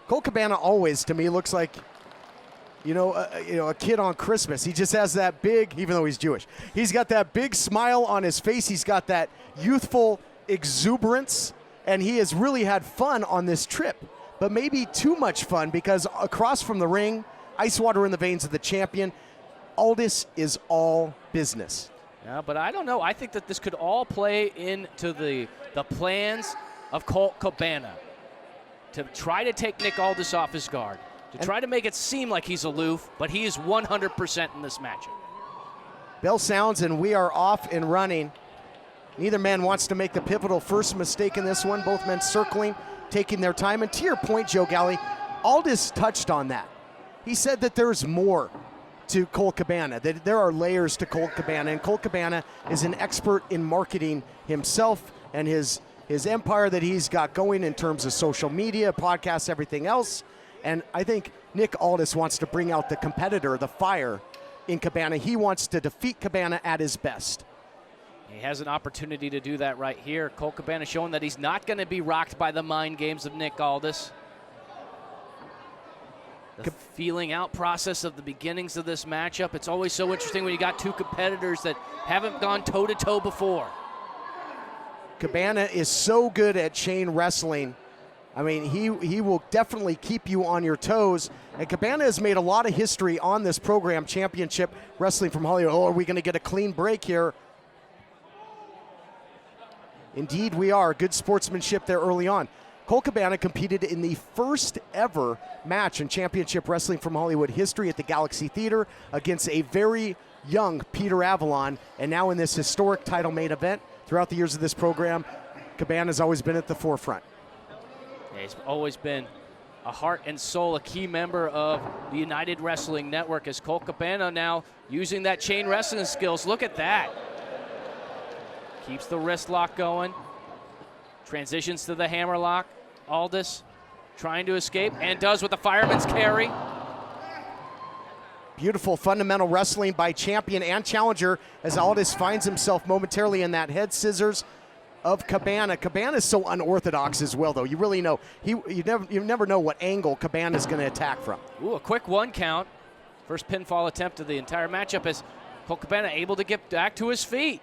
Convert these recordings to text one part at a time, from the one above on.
Colt Cabana always, to me, looks like, a kid on Christmas. He just has that big, even though he's Jewish, he's got that big smile on his face. He's got that youthful exuberance, and he has really had fun on this trip. But maybe too much fun, because across from the ring, ice water in the veins of the champion, Aldis is all business. Yeah, but I don't know. I think that this could all play into the plans of Colt Cabana to try to take Nick Aldis off his guard, to try to make it seem like he's aloof, but he is 100% in this matchup. Bell sounds, and we are off and running. Neither man wants to make the pivotal first mistake in this one. Both men circling, taking their time. And to your point, Joe Galley, Aldis touched on that. He said that there's more to Colt Cabana, that there are layers to Colt Cabana, and Colt Cabana is an expert in marketing himself and his empire that he's got going in terms of social media, podcasts, everything else. And I think Nick Aldis wants to bring out the competitor, the fire in Cabana. He wants to defeat Cabana at his best. He has an opportunity to do that right here. Colt Cabana showing that he's not going to be rocked by the mind games of Nick Aldis. The feeling out process of the beginnings of this matchup. It's always so interesting when you got two competitors that haven't gone toe-to-toe before. Cabana is so good at chain wrestling. I mean, he will definitely keep you on your toes. And Cabana has made a lot of history on this program, Championship Wrestling from Hollywood. Oh, are we going to get a clean break here? Indeed we are. Good sportsmanship there early on. Colt Cabana competed in the first ever match in Championship Wrestling from Hollywood history at the Galaxy Theater against a very young Peter Avalon. And now in this historic title main event, throughout the years of this program, Cabana's always been at the forefront. Yeah, he's always been a heart and soul, a key member of the United Wrestling Network, as Colt Cabana now using that chain wrestling skills. Look at that. Keeps the wrist lock going. Transitions to the hammer lock. Aldis trying to escape, and does with the fireman's carry. Beautiful fundamental wrestling by champion and challenger as Aldis finds himself momentarily in that head scissors of Cabana. Cabana is so unorthodox as well, though. You really know, you never know what angle Cabana is going to attack from. Ooh, a quick 1 count. First pinfall attempt of the entire matchup, as Colt Cabana able to get back to his feet.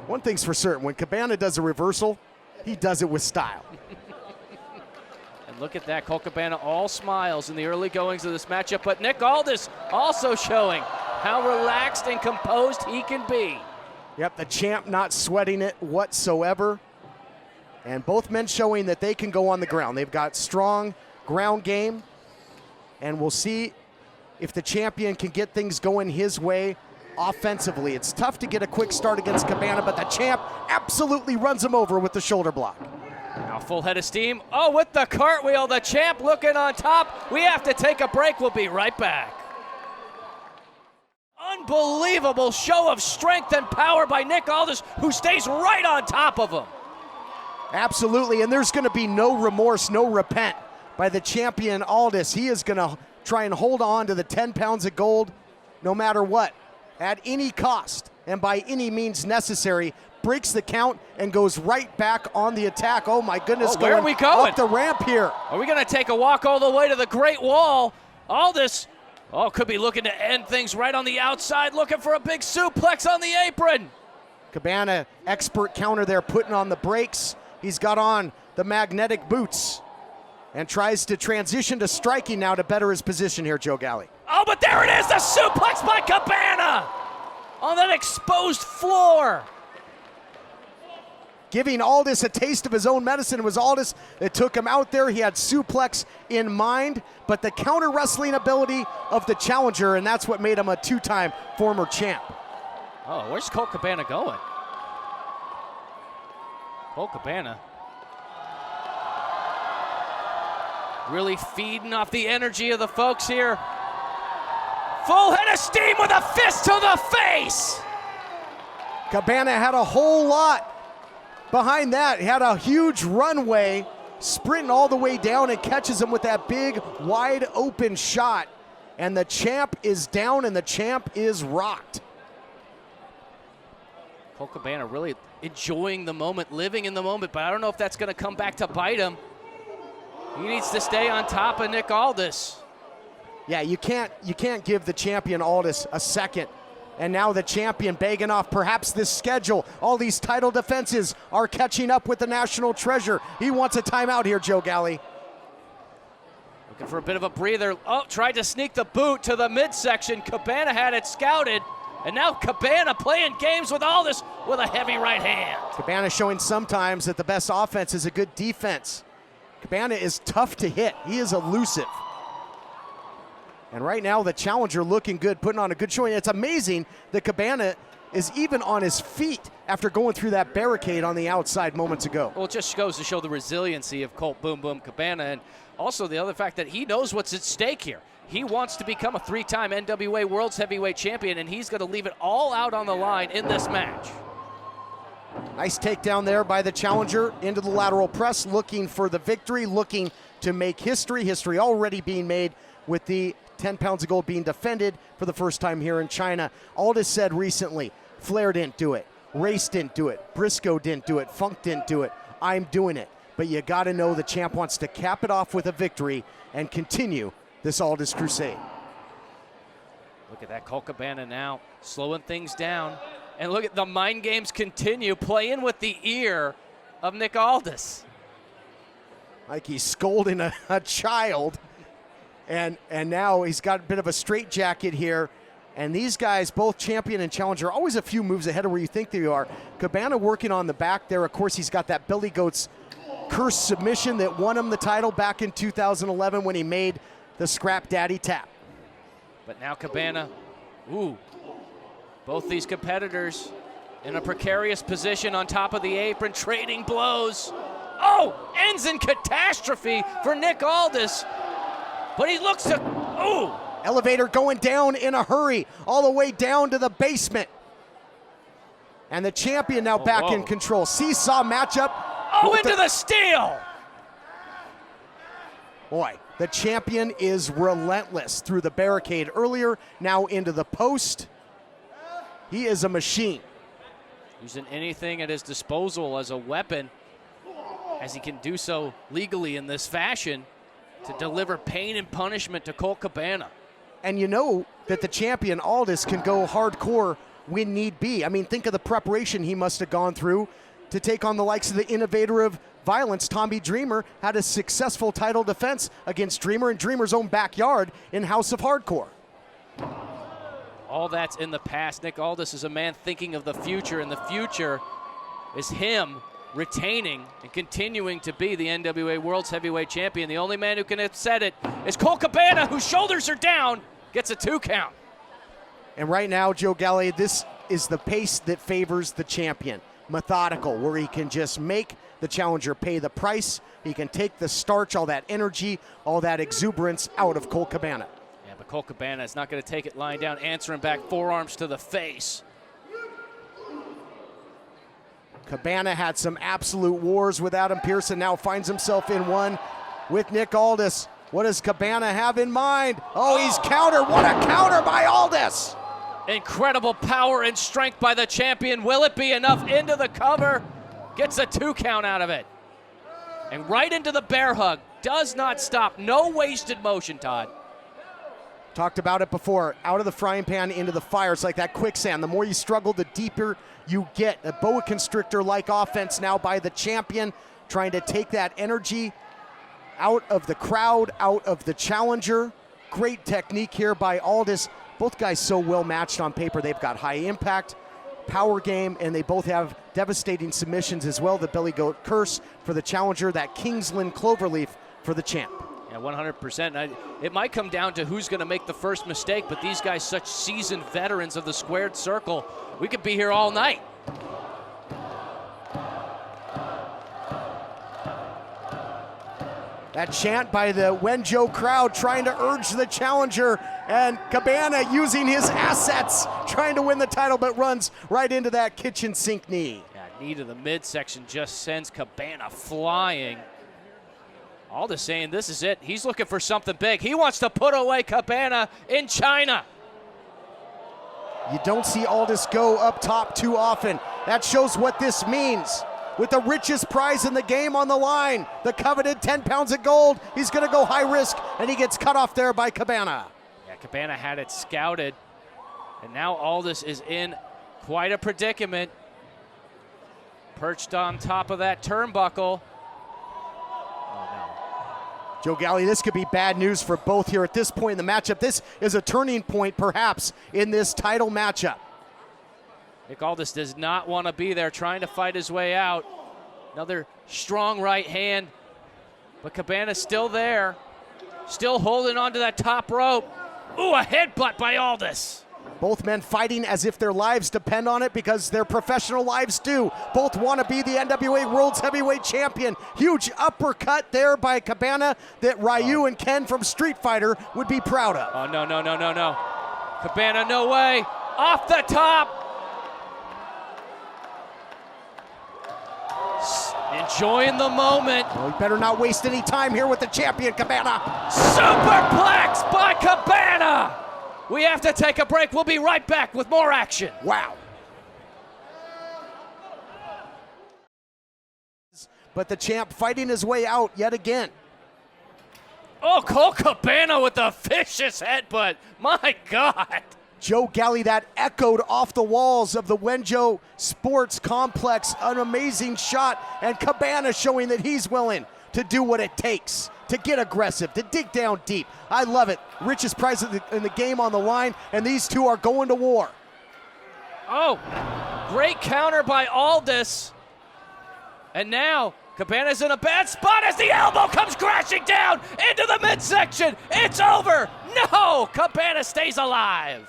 One thing's for certain, when Cabana does a reversal, he does it with style. And look at that, Colt Cabana all smiles in the early goings of this matchup, but Nick Aldis also showing how relaxed and composed he can be. Yep, the champ not sweating it whatsoever. And both men showing that they can go on the ground. They've got strong ground game, and we'll see if the champion can get things going his way offensively. It's tough to get a quick start against Cabana, but the champ absolutely runs him over with the shoulder block. Now full head of steam. Oh, with the cartwheel, the champ looking on top. We have to take a break. We'll be right back. Unbelievable show of strength and power by Nick Aldis, who stays right on top of him. Absolutely, and there's going to be no remorse, no repent by the champion Aldis. He is going to try and hold on to the 10 pounds of gold no matter what, at any cost and by any means necessary. Breaks the count and goes right back on the attack. Oh my goodness, where are we going? Up the ramp here. Are we going to take a walk all the way to the Great Wall? Aldis, could be looking to end things right on the outside, looking for a big suplex on the apron. Cabana, expert counter there, putting on the brakes. He's got on the magnetic boots and tries to transition to striking now to better his position here, Joe Galley. Oh, but there it is, the suplex by Cabana on that exposed floor. Giving Aldis a taste of his own medicine. It was Aldis that took him out there. He had suplex in mind, but the counter wrestling ability of the challenger, and that's what made him a 2-time former champ. Oh, where's Colt Cabana going? Colt Cabana really feeding off the energy of the folks here. Full head of steam with a fist to the face. Cabana had a whole lot behind that. He had a huge runway, sprinting all the way down, and catches him with that big, wide open shot. And the champ is down, and the champ is rocked. Colt Cabana really enjoying the moment, living in the moment, but I don't know if that's going to come back to bite him. He needs to stay on top of Nick Aldis. Yeah, you can't give the champion Aldis a second. And now the champion begging off perhaps this schedule. All these title defenses are catching up with the national treasure. He wants a timeout here, Joe Galley. Looking for a bit of a breather. Oh, tried to sneak the boot to the midsection. Cabana had it scouted. And now Cabana playing games with Aldis with a heavy right hand. Cabana showing sometimes that the best offense is a good defense. Cabana is tough to hit. He is elusive. And right now the challenger looking good, putting on a good showing. It's amazing that Cabana is even on his feet after going through that barricade on the outside moments ago. Well, it just goes to show the resiliency of Colt Boom Boom Cabana, and also the other fact that he knows what's at stake here. He wants to become a 3-time NWA World's Heavyweight Champion, and he's going to leave it all out on the line in this match. Nice takedown there by the challenger into the lateral press, looking for the victory, looking to make history. History already being made with the 10 pounds of gold being defended for the first time here in China. Aldis said recently, Flair didn't do it, Race didn't do it, Briscoe didn't do it, Funk didn't do it, I'm doing it. But you got to know the champ wants to cap it off with a victory and continue this Aldis crusade. Look at that, Colt Cabana now slowing things down. And look at the mind games continue, playing with the ear of Nick Aldis. Like he's scolding a child. And now he's got a bit of a straitjacket here. And these guys, both champion and challenger, always a few moves ahead of where you think they are. Cabana working on the back there. Of course, he's got that Billy Goat's curse submission that won him the title back in 2011 when he made the Scrap Daddy tap. But now Cabana, both these competitors in a precarious position on top of the apron, trading blows. Oh, ends in catastrophe for Nick Aldis. But he looks to, Elevator going down in a hurry, all the way down to the basement. And the champion now back in control. Seesaw matchup. Oh, into the steel. Boy, the champion is relentless through the barricade earlier, now into the post. He is a machine. Using anything at his disposal as a weapon, as he can do so legally in this fashion, to deliver pain and punishment to Colt Cabana. And you know that the champion, Aldis, can go hardcore when need be. I mean, think of the preparation he must have gone through to take on the likes of the innovator of violence, Tommy Dreamer, had a successful title defense against Dreamer in Dreamer's own backyard in House of Hardcore. All that's in the past. Nick Aldis is a man thinking of the future, and the future is him retaining and continuing to be the NWA World's Heavyweight Champion. The only man who can upset it is Colt Cabana, whose shoulders are down, gets a 2 count. And right now, Joe Galley, this is the pace that favors the champion. Methodical, where he can just make the challenger pay the price. He can take the starch, all that energy, all that exuberance out of Colt Cabana. Yeah, but Colt Cabana is not going to take it lying down, answering back, forearms to the face. Cabana had some absolute wars with Adam Pearson, now finds himself in one with Nick Aldis. What does Cabana have in mind? Oh, he's countered. What a counter by Aldis! Incredible power and strength by the champion. Will it be enough? Into the cover. Gets a 2 count out of it. And right into the bear hug. Does not stop. No wasted motion, Todd. Talked about it before. Out of the frying pan into the fire. It's like that quicksand. The more you struggle, the deeper you get. A boa constrictor-like offense now by the champion, trying to take that energy out of the crowd, out of the challenger. Great technique here by Aldis. Both guys so well matched on paper. They've got high impact, power game, and they both have devastating submissions as well. The Billy Goat Curse for the challenger, that Kingsland Cloverleaf for the champ. Yeah, 100%. It might come down to who's going to make the first mistake, but these guys, such seasoned veterans of the squared circle, we could be here all night. That chant by the Wenzhou crowd trying to urge the challenger, and Cabana using his assets trying to win the title, but runs right into that kitchen sink knee. Yeah, knee to the midsection just sends Cabana flying. Aldis saying this is it. He's looking for something big. He wants to put away Cabana in China. You don't see Aldis go up top too often. That shows what this means. with the richest prize in the game on the line. The coveted 10 pounds of gold. He's going to go high risk, and he gets cut off there by Cabana. Yeah, Cabana had it scouted, and now Aldis is in quite a predicament. Perched on top of that turnbuckle. Joe Galli, this could be bad news for both here at this point in the matchup. This is a turning point, perhaps, in this title matchup. Nick Aldis does not want to be there, trying to fight his way out. Another strong right hand, but Cabana's still there, still holding on to that top rope. Ooh, a headbutt by Aldis. Both men fighting as if their lives depend on it, because their professional lives do. Both want to be the NWA World's Heavyweight Champion. Huge uppercut there by Cabana that Ryu and Ken from Street Fighter would be proud of. Oh, no, no, no, no, no. Cabana, no way. Off the top. Enjoying the moment. Well, he better not waste any time here with the champion, Cabana. Superplex by Cabana. We have to take a break. We'll be right back with more action. Wow. But the champ fighting his way out yet again. Oh, Colt Cabana with a vicious headbutt. My God. Joe Galli, that echoed off the walls of the Wenzhou Sports Complex. An amazing shot, and Cabana showing that he's willing to do what it takes, to get aggressive, to dig down deep. I love it. Richest prize in the game on the line, and these two are going to war. Oh, great counter by Aldis. And now Cabana's in a bad spot as the elbow comes crashing down into the midsection. It's over. No, Cabana stays alive.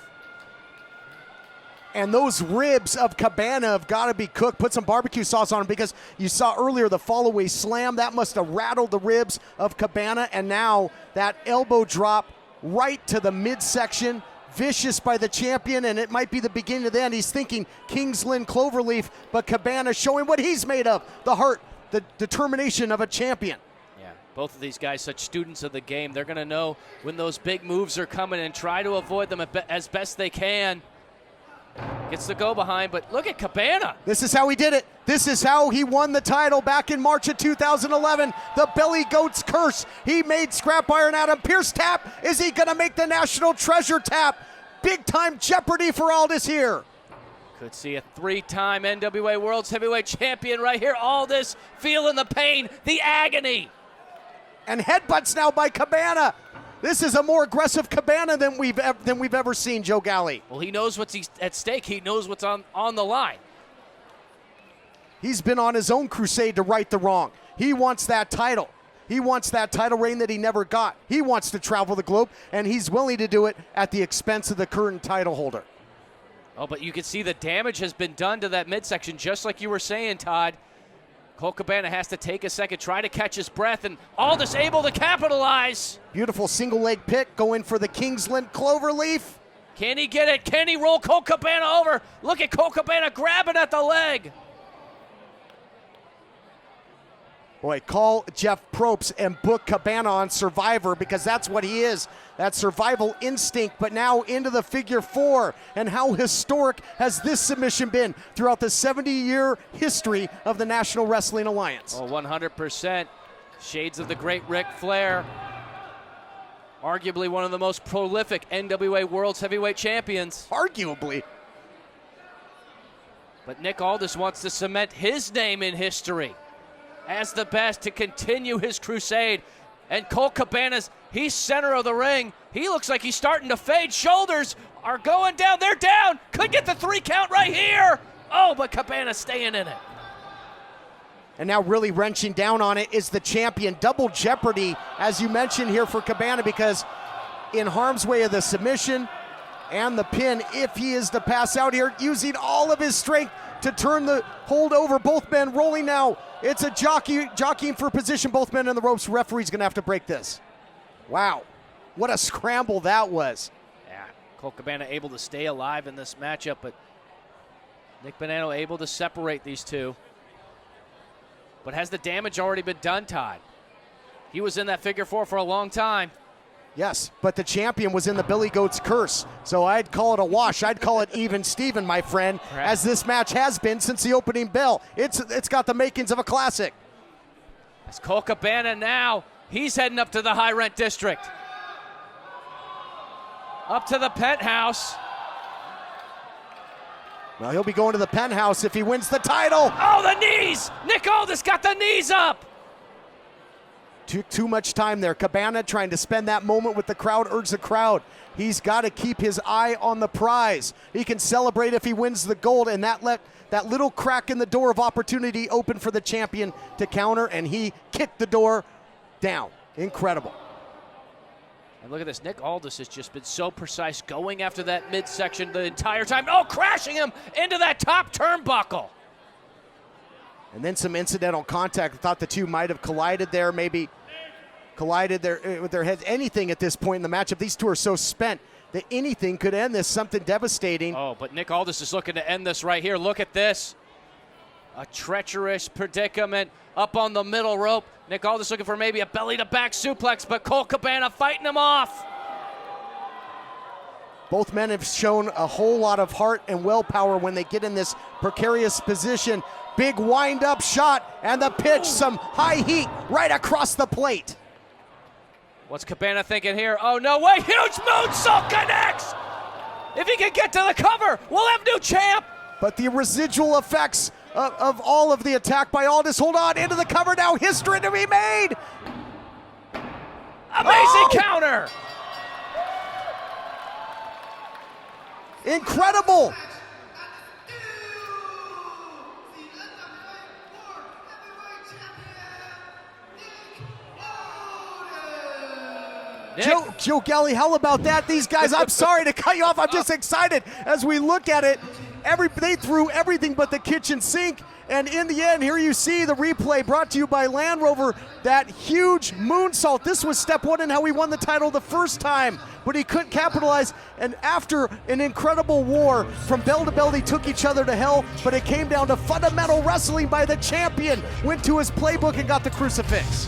And those ribs of Cabana have got to be cooked. Put some barbecue sauce on them, because you saw earlier the fall-away slam. That must have rattled the ribs of Cabana. And now that elbow drop right to the midsection. Vicious by the champion, and it might be the beginning of the end. He's thinking Kingsland Cloverleaf, but Cabana showing what he's made of. The heart, the determination of a champion. Yeah, both of these guys such students of the game. They're going to know when those big moves are coming and try to avoid them as best they can. Gets the go behind, but look at Cabana. This is how he did it. This is how he won the title back in March of 2011. The Belly Goat's curse. He made Scrap Iron Adam Pearce tap. Is he going to make the National Treasure tap? Big time jeopardy for Aldis here. Could see a 3-time NWA World's Heavyweight Champion right here. Aldis feeling the pain, the agony. And headbutts now by Cabana. This is a more aggressive Cabana than we've ever seen, Joe Galli. Well, he knows what's at stake. He knows what's on the line. He's been on his own crusade to right the wrong. He wants that title. He wants that title reign that he never got. He wants to travel the globe, and he's willing to do it at the expense of the current title holder. Oh, but you can see the damage has been done to that midsection, just like you were saying, Todd. Colt Cabana has to take a second, try to catch his breath, and Aldis able to capitalize. Beautiful single leg pick going for the Kingsland Cloverleaf. Can he get it? Can he roll Colt Cabana over? Look at Colt Cabana grabbing at the leg. Boy, call Jeff Probst and book Cabana on Survivor, because that's what he is, that survival instinct. But now into the figure four, and how historic has this submission been throughout the 70-year history of the National Wrestling Alliance? Oh, 100%. Shades of the great Ric Flair. Arguably one of the most prolific NWA World's Heavyweight Champions. Arguably. But Nick Aldis wants to cement his name in history as the best, to continue his crusade. And Colt Cabana's, he's center of the ring. He looks like he's starting to fade. Shoulders are going down. They're down. Could get the 3 count right here. Oh, but Cabana's staying in it. And now really wrenching down on it is the champion. Double jeopardy, as you mentioned here, for Cabana, because in harm's way of the submission and the pin, if he is to pass out here, using all of his strength to turn the hold over. Both men rolling now. It's a jockeying for position. Both men in the ropes. Referee's gonna have to break this. Wow, what a scramble that was. Yeah, Colt Cabana able to stay alive in this matchup, but Nick Bonanno able to separate these two. But has the damage already been done, Todd? He was in that figure four for a long time. Yes, but the champion was in the Billy Goat's curse. So I'd call it a wash. I'd call it even Steven, my friend, as this match has been since the opening bell. It's got the makings of a classic. It's Colt Cabana now. He's heading up to the high rent district. Up to the penthouse. Well, he'll be going to the penthouse if he wins the title. Oh, the knees! Nick Aldis got the knees up. Took too much time there. Cabana trying to spend that moment with the crowd, urge the crowd. He's got to keep his eye on the prize. He can celebrate if he wins the gold, and that little crack in the door of opportunity open for the champion to counter, and he kicked the door down. Incredible. And look at this. Nick Aldis has just been so precise going after that midsection the entire time. Oh, crashing him into that top turnbuckle. And then some incidental contact. I thought the two might have collided there, maybe collided with their heads. Anything at this point in the matchup. These two are so spent that anything could end this, something devastating. Oh, but Nick Aldis is looking to end this right here. Look at this. A treacherous predicament up on the middle rope. Nick Aldis looking for maybe a belly-to-back suplex, but Colt Cabana fighting him off. Both men have shown a whole lot of heart and willpower when they get in this precarious position. Big wind-up shot, and the pitch, some high heat right across the plate. What's Cabana thinking here? Oh, no way, huge moonsault connects! If he can get to the cover, we'll have new champ! But the residual effects of all of the attack by Aldis, hold on, into the cover now, history to be made! Amazing counter! Incredible! Joe Gelly, how about that? These guys, I'm sorry to cut you off. I'm just excited as we look at it. They threw everything but the kitchen sink. And in the end, here you see the replay brought to you by Land Rover. That huge moonsault. This was step one in how he won the title the first time, but he couldn't capitalize. And after an incredible war, from bell to bell, they took each other to hell, but it came down to fundamental wrestling by the champion. Went to his playbook and got the crucifix.